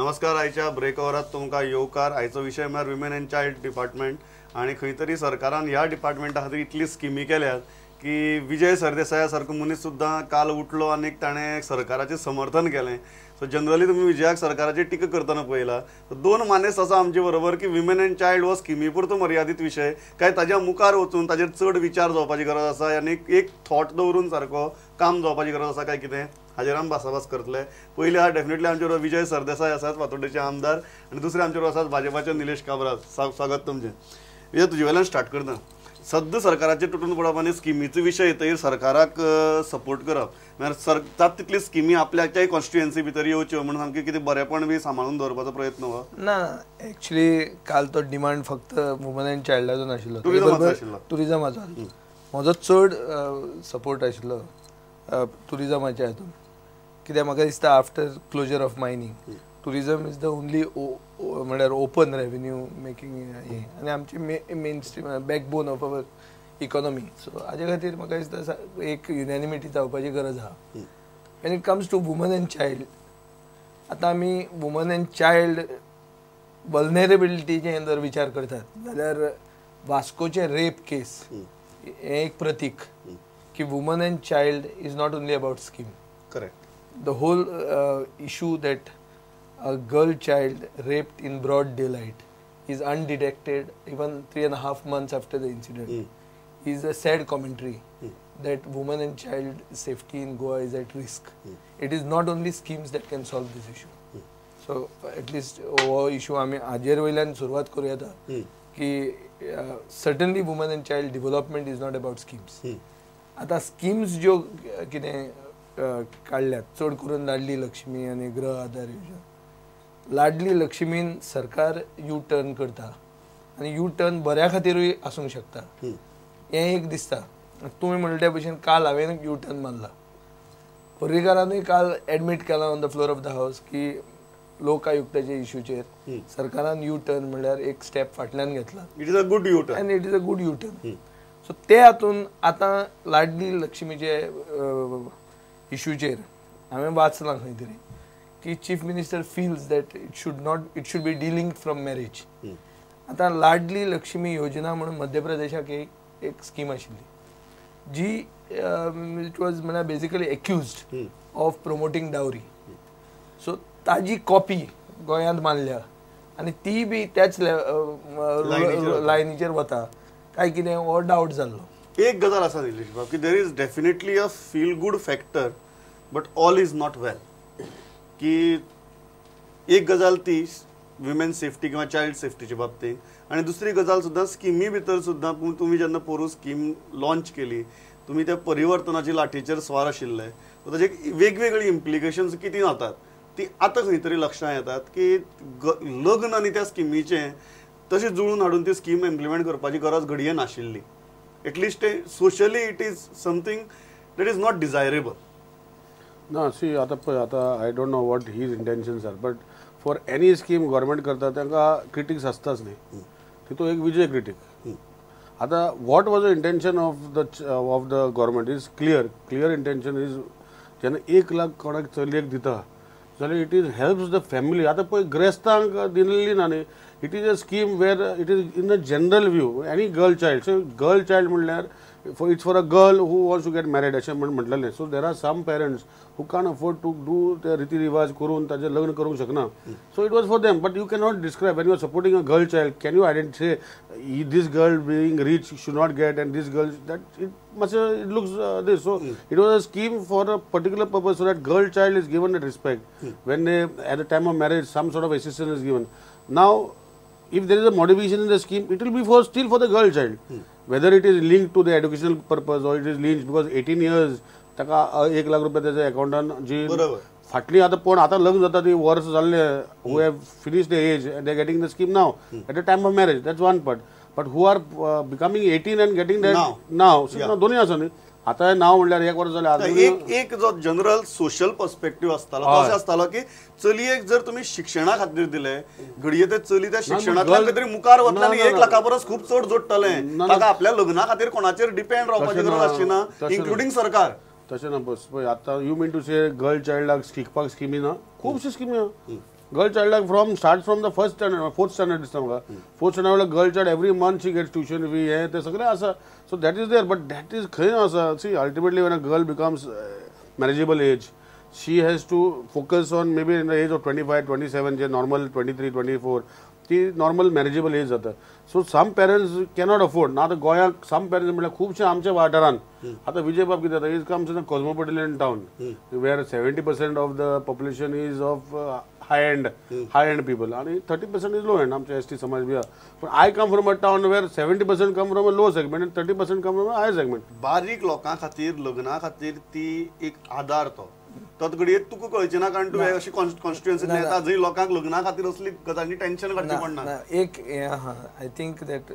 नमस्कार. आयच्या ब्रेक ओवरात तुमकां येवकार. आयचो विषय म्हळ्यार विमेन एंड चायल्ड डिपार्टमेंट आणि खंय तरी सरकारान ह्या डिपार्टमेंटा खातीर इतली स्किमी केल्यात की विजय सरदेसाया सारको मनीस सुद्दां काल उठलो आनी ताणें सरकाराचें समर्थन केलें. सो जनरली तुमी विजयाक सरकाराची टिका करतना पळयला दोन मानेस आसा आमचे बरोबर की विमेन एंड चायल्ड हो स्किमी पुरतो मर्यादीत विशय काय ताज्या मुखार वचून ताजेर चड विचार जावपाची गरज आसा आनी एक थॉट दवरून सारको काम जावपाची गरज आसा काय कितें हाजेर आमी भासाभास करतले. पयले हा डेफिनेटली आमचे बरोबर विजय सरदेसाय आसात फातोर्डेचे आमदार आनी दुसरे आमचे बरोबर आसात भाजपाचे निलेश काब्राल. स्वागत तुमचें. विजय तुजे वयल्यान स्टार्ट करता. सद्य सरकाराचे तुटून पडप आनी स्किमीचो विशय येतकीर सरकाराक सपोर्ट करप म्हळ्यार जाता तितली स्किमी आपल्याच्याय कॉन्स्टिट्युएन्सी भितर येवच्यो म्हणून सामकें कितें बरेपण बी सांबाळून दवरपाचो प्रयत्न हो ना. एक्चुअली काल तो डिमांड फक्त वुमन एंड चायल्डाचो नाशिल्लो, टुरिजमाचो. म्हजो चड सपोर्ट आशिल्लो टुरिजमाच्या हातून. कित्याक म्हाका दिसता after closure of mining tourism is the only म्हळ्यार ओपन रेवेन्यू मेकिंग हे आनी आमची main stream backbone of our economy. So हाजे खातीर म्हाका दिसता एक युनॅनिमिटी जावपाची गरज आहा. When it comes to woman and child, आतां आमी वुमन एंड चायल्ड वल्नरेबिलिटीचे जर विचार करतात जाल्यार वास्कोचे रेप केस हे एक प्रतीक की woman and child is not only about scheme. Correct. The whole issue that a girl child raped in broad daylight is undetected even 3.5 months after the incident is a sad commentary that women and child safety in Goa is at risk. It is not only schemes that can solve this issue. So at least वो issue आमी आजेर वयल्यान सुरवात करूया की certainly women and child development is not about schemes. आता schemes ज्यो कितें काढल्यात चड करून लाडली लक्ष्मी आणि गृह आधार योजना. लाडली लक्ष्मीन सरकार यू टर्न करता आणि यू टर्न बऱ्या खातीरूय आसूंक शकता हें एक दिसता. तुमी म्हणले त्या भशेन काल हांवें यू टर्न मारला. पर्रीकारानूय काल एडमीट केला on the floor of the house की लोक आयुक्ताच्या इश्यूचेर सरकारान यू टर्न म्हणल्यार एक स्टेप फाटल्यान घेतला. It is a good U turn. End it is a good U turn. So ते हातून आतां लाडली लक्ष्मीचे इश्यूचेर हांवें वाचलां खंय तरी की chief minister feels that it should be dealing from marriage. आतां लाडली लक्ष्मी योजना म्हणून मध्य प्रदेशाक एक स्कीम आशिल्ली जी इट वॉज म्हळ्यार basically accused of promoting dowry. So ताजी कॉपी गोंयांत मारल्या आनी ती बी त्याच लायनीचेर वता काय कितें हो डावट जाल्लो. एक गजाल आसा निलेश बाब की there is definitely a feel good factor but all is not well. की एक गजाल ती विमेन सेफ्टी किंवा चायल्ड सेफ्टीच्या बाबतींत आनी दुसरी गजाल सुद्दां स्किमी भितर सुद्दां तुमी जेन्ना पोरू स्कीम लॉन्च केली तुमी त्या परिवर्तनाची लाठीचेर स्वार आशिल्ले ताजे वेगवेगळी इम्प्लिकेशन्स कितें जातात ती आतां खंय तरी लक्षांत येतात की लग्न आनी त्या स्किमीचें तशें जुळून हाडून ती स्कीम इम्प्लिमेंट करपाची गरज घडये नाशिल्ली. At socially it is something that is not desirable. No, see, आता I don't know what his intentions are, but for any scheme government करता त्यांका critics असताच नाही. तो एक विजय critic. आता what was the intention of the government is clear. Clear intention is जेन्ना 1 लाख कोणाक चलयेक दिता जाल्यार it is helps the family. आता पळय ग्रेस्तांक दिल्ली ना न्ही. It is a scheme where it is in a general view any girl child. So girl child म्हणल्यार it's for a girl who wants to get married अशें म्हटलेलें. So there are some parents who can't afford to do the रीती रिवाज करून ताजें लग्न करूंक शकना. So it was for them. But you cannot describe when you are supporting a girl child. Can you identify this girl being rich should not get and this girl that it looks this. So it was a scheme for a particular purpose so that girl child is given that respect. When they at the time of marriage some sort of assistance is given. Now if there is a modification in the scheme, it will be still for the girl child. Whether it is linked to the educational purpose or it is linked because 18 years ताका 1 लाख रुपया त्याच्या अकाउंटान जी फाटली आता पण आता लग्न जाता ती वर्स जाल्ले who have finished the age and they are getting the scheme now at the time of marriage. That's one part. But who are becoming 18 and getting that now so दोन्ही आसा न्ही. आता नाव म्हणल्यार 1 वर्ष जालें. एक जो जनरल सोशल पर्स्पेक्टिव्ह आसतालो तो अशें आसतालो की चलयेक जर तुमी शिक्षणा खातीर दिले घडये ते चली त्या शिक्षणांतल्यान तरी मुखार वतले आनी 1 लाखा परस खूब चड जोडटलें. ताका आपल्या लग्ना खातीर कोणाचेर डिपेंड रावपाची गरज आसची ना इन्क्लुडिंग सरकार. तशें ना बस पळय आतां you mean to say girl चायल्डाक शिकपाक स्किमी ना खुबशी स्किमी Girl child like starts from the first standard, fourth standard दिसता म्हाका. Fourth standard girl child every month she gets tuition fee हे ते सगळे आसा. So that is there, but that is खंय आसा. See, ultimately when a girl becomes marriageable age, she has to focus on maybe in the age of 25, 27, जे normal 23, 24. ती normal marriageable age जाता. So some parents cannot afford ना. आता गोंयाक some parents म्हटल्यार खुबशे आमच्या वाठारांत आता विजय बाब कितें जाता, is comes in a cosmopolitan town where 70% of the population is of high end people आणि 30% इज लो एंड. आमचे एसटी समाज बी आहा. पण I come from a town where 70% come from a low segment आणि 30% कम फ्रॉम अ हाय सेगमेंट. बारीक लोकां खातीर लग्ना खातीर ती एक आधार तो घडये तुका कळचें ना, कारण तूं अशी कॉन्स्टिट्युएन्सी येता जंय लोकांक लग्ना खातीर असली गजाली टेन्शन काडचें पडना. एक हें आहा, आय थिंक दॅट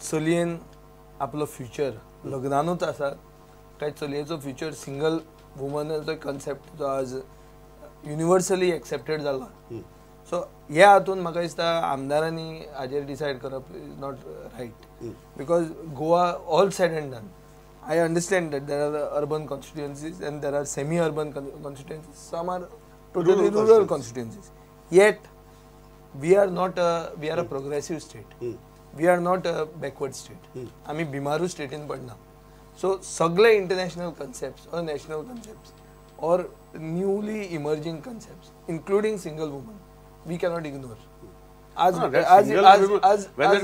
चलयेन आपलो फ्युचर लग्नानूच आसा काय चलयेचो फ्युचर सिंगल वुमनाचो कन्सेप्ट जो आज युनिवर्सली एक्सेप्टेड जाला. सो ह्या हातून म्हाका दिसता आमदारांनी हाजेर डिसायड करप is not right, because Goa all said and done. I understand that there are urban constituencies and there are semi-urban constituencies. Some are totally rural constituencies. Yet, we are a progressive state. We are not a backward state. आम्ही बिमारू स्टेटीन पडना. So सगळे international concepts or national concepts or newly emerging concepts, including single woman, we cannot ignore. As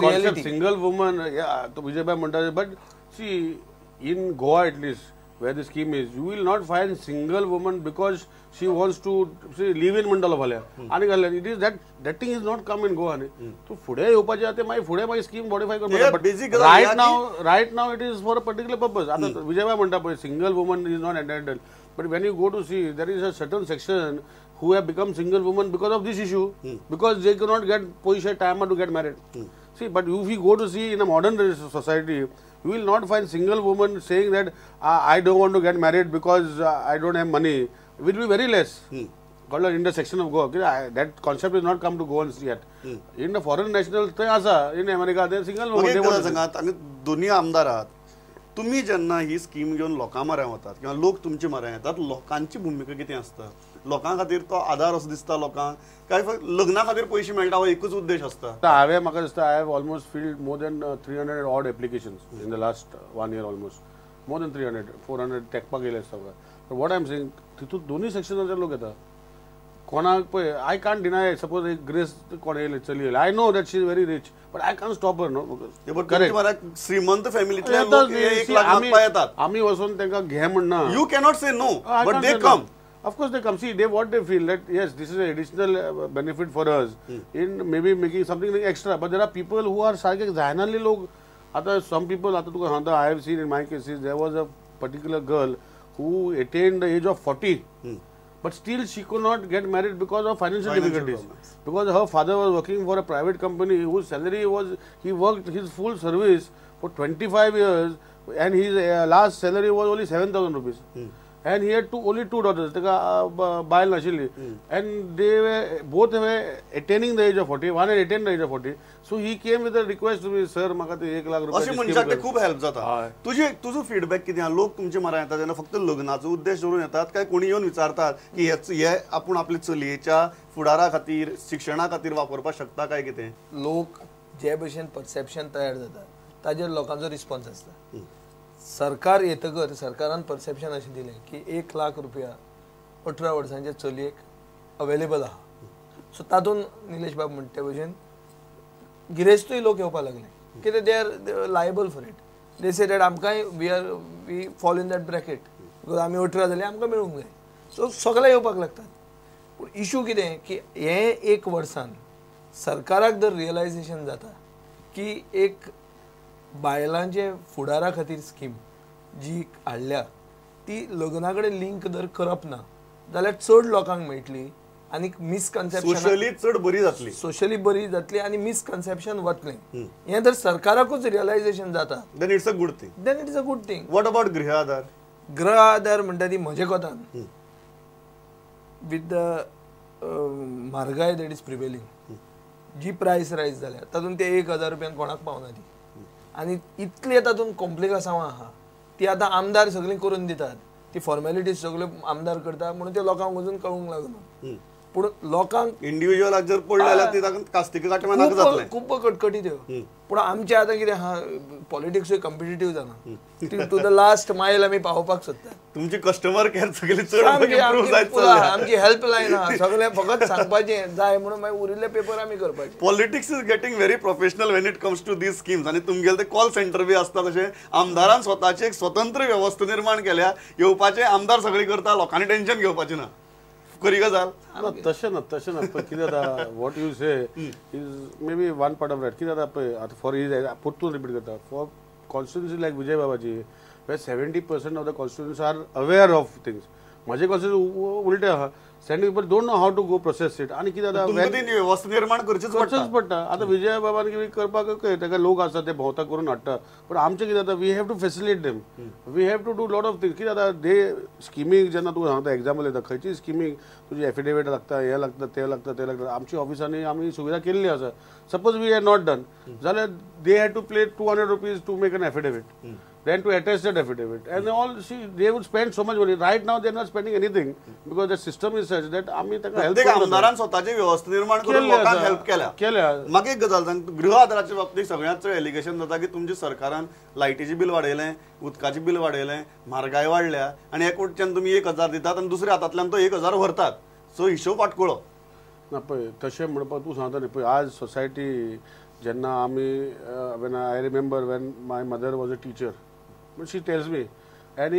reality. Single woman, yeah, तो विजय भाई म्हणतात, but see. In Goa at least, where the scheme is, you will not find single woman because she wants to live in Mandala Bhalya. And it is that thing is not come in Goa. So फुडे येवपाचे आते मागीर फुडे मागीर scheme modify करपाक. But right now it is for a particular purpose. आता विजय भाई म्हणटा पळय single woman is not entitled. But when you go to see, there is a certain section who have become single women because of this issue, because they cannot get position time to get married. See, but if you go to see in a modern society, you will not find single woman saying that I don't want to get married because I don't have money. It will be very less. Called an intersection of Goa. That concept is not come to Goa yet. In the foreign nationals, in America, they are single women. दोन्ही आमदार आहात. तुम्ही जेन्ना ही scheme घेऊन लोकां म्हऱ्यांत वतात किंवा लोक तुमच्या म्हऱ्यांत येतात, लोकांची भूमिका कितें आसता? लोकां खातीर तो आधार असो दिसता लोकांक काय लग्ना खातीर पयशे मेळटा हो एकूच उद्देश आसता? हांवें म्हाका दिसता I have almost filled more than 300 odd applications in the last 1 year almost. More than 300, 400 तेकपाक येयले सगळे. But what I'm saying, तितूंत दोन्ही सेक्शनाचे लोक येता. कोणाक पळय, आय कांट डिनाय, सपोज एक ग्रेस कोण येयले चली येयले, I know that she is very rich, but I can't stop her. No correct. श्रीमंत फॅमिलीतले लोक 1 लाख मागपाक येतात. आम्ही वचून तांकां घे म्हणना. You cannot say no, but they come. Of course they come. See, what they feel that yes, this is an additional benefit for us in maybe making something like extra. But there are people who are सारखे जायनाले लोक. आता some people, आता तुका सांगता, I have seen in my cases, there was a particular girl who attained the age of 40, but still she could not get married because of financial difficulties. Because her father was working for a private company whose salary was, he worked his full service for 25 years and his last salary was only 7,000 rupees. And he had only 2 daughters. Bail nashili, and they were both attaining the age of 40. One had attained the age of 40. So he came with a request to me, sir, म्हाका ते 1 लाख रुपया. अशें मनशाक ते खूब help जाता. तुजो feedback कितें आहा? लोक तुमचे म्हऱ्यांत येतात तेन्ना फक्त लग्नाचो उद्देश धरून येतात काय कोणी येवन विचारतात की हे आपूण आपल्या चलयेच्या फुडारा खातीर शिक्षणा खातीर वापरपाक शकता काय कितें? लोक जे भशेन परसेप्शन तयार जाता ताजेर लोकांचो रिस्पॉन्स आसता. सरकार येतकर सरकारान परसेप्शन अशें दिलें की 1 लाख रुपया 18 वर्सांच्या चलयेक अवेलेबल आहा. सो तातूंत निलेश बाब म्हणटे भशेन गिरेस्तूय लोक येवपाक लागले कित्याक they are liable for it. They say that आमकांय we fall in that bracket because आमी 18 जाली आमकां मेळूंक जाय. सो सगळे येवपाक लागतात. पूण इशू कितें की हे 1 वर्सान सरकाराक जर रियलायझेशन जाता की एक बायलांचे फुडारा खातीर स्कीम जी हाडल्या ती लग्ना कडेन लिंक जर करप ना जाल्यार चड लोकांक मेळटली आनी मिसकन्सेप्शन सोशली बरी जातली आनी मिसकन्सेप्शन वतलें. हें जर सरकाराकूच रियलायझेशन जाता then it's a good thing. What about Griha Aadhaar? Griha Aadhaar म्हणटा ती म्हजे कोतान विथ द म्हारगाय दॅट इज प्रिवेलिंग, जी प्रायस रायज जाल्या तातूंत ते 1,000 रुपयान कोणाक पावना ती. आनी इतले तातूंत कॉम्प्लिकेशनां आहा ती आतां आमदार सगळीं करून दितात. ती फॉर्मेलिटीज सगळ्यो आमदार करता म्हणून ते लोकांक अजून कळूंक लागना. पूण लोकांक इंडिव्हिज्युअलाक जर पडले जाल्यार ती ताका कास्तिक काटे नाका जातले. खूब कटकटी त्यो. पूण आमचे आतां कितें आहा, पॉलिटिक्सूय कॉम्पिटिटीव जाना. टू द लास्ट मायल आमी पावोवपाक सोदतात. तुमची कस्टमर केअर सगळी चड इम्प्रूव्ह जायत चल्ल्या. आमची हेल्पलायन आहा, सगळें फकत सांगपाचें जाय म्हणून मागीर उरिल्ले पेपर आमी करपाचे. Politics is getting very professional when it comes to these schemes. आनी तुमगेले ते कॉल सेंटर बी आसता तशें आमदारान स्वताची एक स्वतंत्र व्यवस्था निर्माण केल्या. येवपाचे आमदार सगळी करता, लोकांनी टेन्शन घेवपाचें ना. खरी गजाल तशें ना पण कितें जाता what you say is may be one part of that. कितें जाता पळय आतां फॉर इज परतून रिपीट करता for constituency like Vijay Babaji where 70% of the constituents are aware of things. माझे कॉन्स्टिट्युन्सी उलटे आहा. 70 people don't know how to go process it. आणि कितें जाता व्यवस्था निर्माण करचीच पडटा. आतां विजय बाबान कितें करपाक ताका लोक आसा ते भोंवता करून हाडटा. पण आमचें कितें जाता we have to facilitate them. We have to do lot of things. कितें जाता दे स्किमीक जेन्ना तूं सांगता एग्जाम्पल येता खंयची स्किमीक तुजी एफिडेविट लागता, हे लागता, ते लागता. आमची ऑफिसांनी आमी सुविधा केल्ली आसा. Suppose we had not done जाल्यार they had to pay 200 rupees to make an affidavit. Then to attest that affidavit, and all they would spend so much money. Right now they are not spending anything because the system is such that आम्ही ताका help करता. आमदारान स्वताची व्यवस्था निर्माण करून लोकांक help केल्या. म्हाका एक गजाल सांग, गृह आदाराच्या बाबतीत सगळ्यांत चड एलिगेशन जाता की तुमच्या सरकारान लायटीचें बिल वाडयलें, उदकाचें बिल वाडयलें, म्हारगाय वाडल्या आनी एक वटच्यान तुमी 1000 दितात आनी दुसऱ्या हातांतल्यान तो 1000 व्हरतात. सो हिशोब फाटकुळो ना पळय. तशें म्हणपाक तूं सांगता न्ही पळय आज सोसायटी जेन्ना आमी when I remember Wien my mother was a teacher. But she tells me, and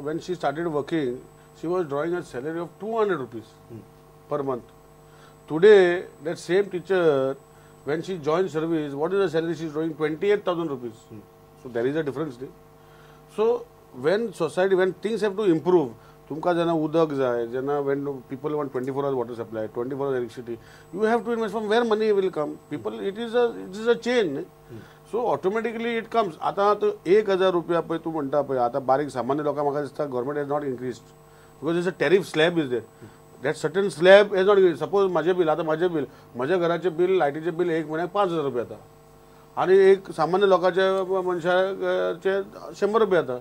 when she started working, she was drawing a salary of 200 rupees per month. Today, that same teacher, when she joined service, what is the salary she is drawing? 28,000 rupees. So there is a difference. So when things have to improve, तुमका जेन्ना उदक जाय, जेन्ना when people want 24 hours water supply, 24 hours electricity, you have to invest from where money will come. People, it is a chain. So automatically it comes. आता 1000 रुपया पळय तूं म्हणटा पळय आतां बारीक सामान्य लोकांक म्हाका दिसता government has not increased because is a tariff slab is there. That certain slab has not increase. Suppose म्हजें घराचें बिल लायटीचें बिल एक म्हयन्याक 5000 रुपया येता आनी एक सामान्य लोकांच्या मनशाचे 100 रुपया येता.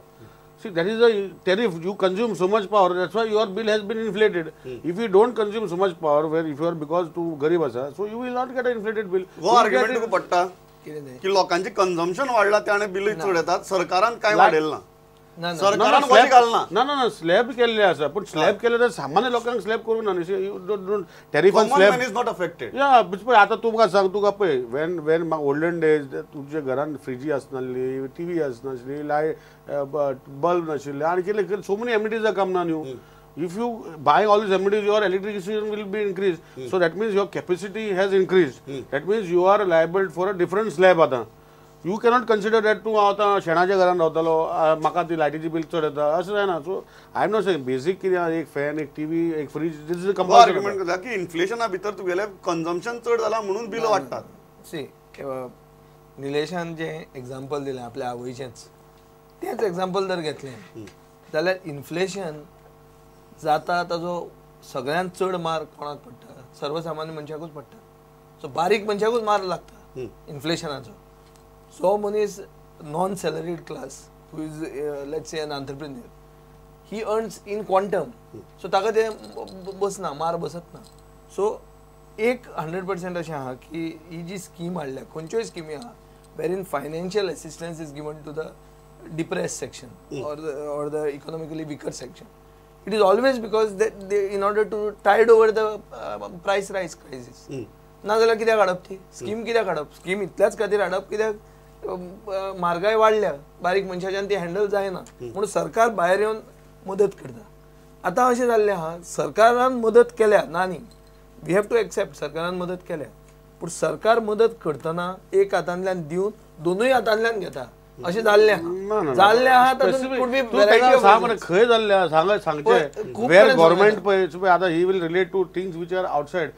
See, that is a tariff. You consume so much power. That's why your bill has been inflated. If you don't consume so much power, where if you are because too garib asa, so you will not get an inflated bill. वो argument तुका पडटा की लोकांचे consumption वाडला त्याने bill चड येतात. सरकारान काय वाडयलें ना. सरकारान वॉच घालना. ना स्लॅब केल्ले आसा पूण स्लॅब केले तर सामान्य लोकांक स्लॅब करूंक ना. Tariff on slab is not affected. या पळय आतां तुमकां सांग तुका पळय वेन ओल्डन डेज तुमच्या घरान फ्रिजी आसनासली, टीव्ही आसनासली, बल्ब नाशिल्ले आनी कितले सो मेनी एमिटीज आर कम ना new. If you buy all these amenities, your electricity will be increased. So that means your capacity has increased. That means you are liable for a different slab. आता you cannot consider that तूं आता शेणाच्या घरान रावतलो म्हाका ती लायटीची bill चड येता अशें जायना. So I am not saying basic कितें एक फॅन, एक टीव्ही, एक fridge, this is a argument करता की इन्फ्लेशना भितर तुगेले कन्झम्पशन चड जाला म्हणून बिल वाडटात. सी निलेशान जें एग्जाम्पल दिलें आपल्या आवयचेंच तेंच एग्जाम्पल जर घेतलें जाल्यार इन्फ्लेशन जाता ताजो सगळ्यांत चड मार कोणाक पडटा? सर्वसामान्य मनशाकूच पडटा. सो बारीक मनशाकूच मार लागता इन्फ्लेशनाचो. सो मनीस non salaried class who is let's say an entrepreneur, he earns in quantum. So ताका ते बसना, मार बसत ना. सो एक 100% अशें आहा की ही जी स्कीम हाडल्या खंयच्योय स्किमी आहा where in financial assistance is given to the depressed section or the economically weaker section. It is always because they in order to tide over the price rise crisis. ना जाल्यार कित्याक हाडप ती स्कीम? कित्याक हाडप स्कीम? इतल्याच खातीर हाडप कित्याक म्हारगाय वाडल्या, बारीक मनशाच्यान ती हँडल जायना म्हणून सरकार भायर येवन मदत करता. आतां अशें जाल्लें आहा सरकारान मदत केल्या ना न्ही, वी हॅव टू एक्सेप्ट सरकारान मदत केल्या, पूण सरकार मदत करतना एक हातांतल्यान दिवन दोनूय हातांतल्यान घेता अशें जाल्लें आहा. खंय जाल्लें सांगचें वेर गव्हर्मेंट पळय आतां he will relate to things which are outside.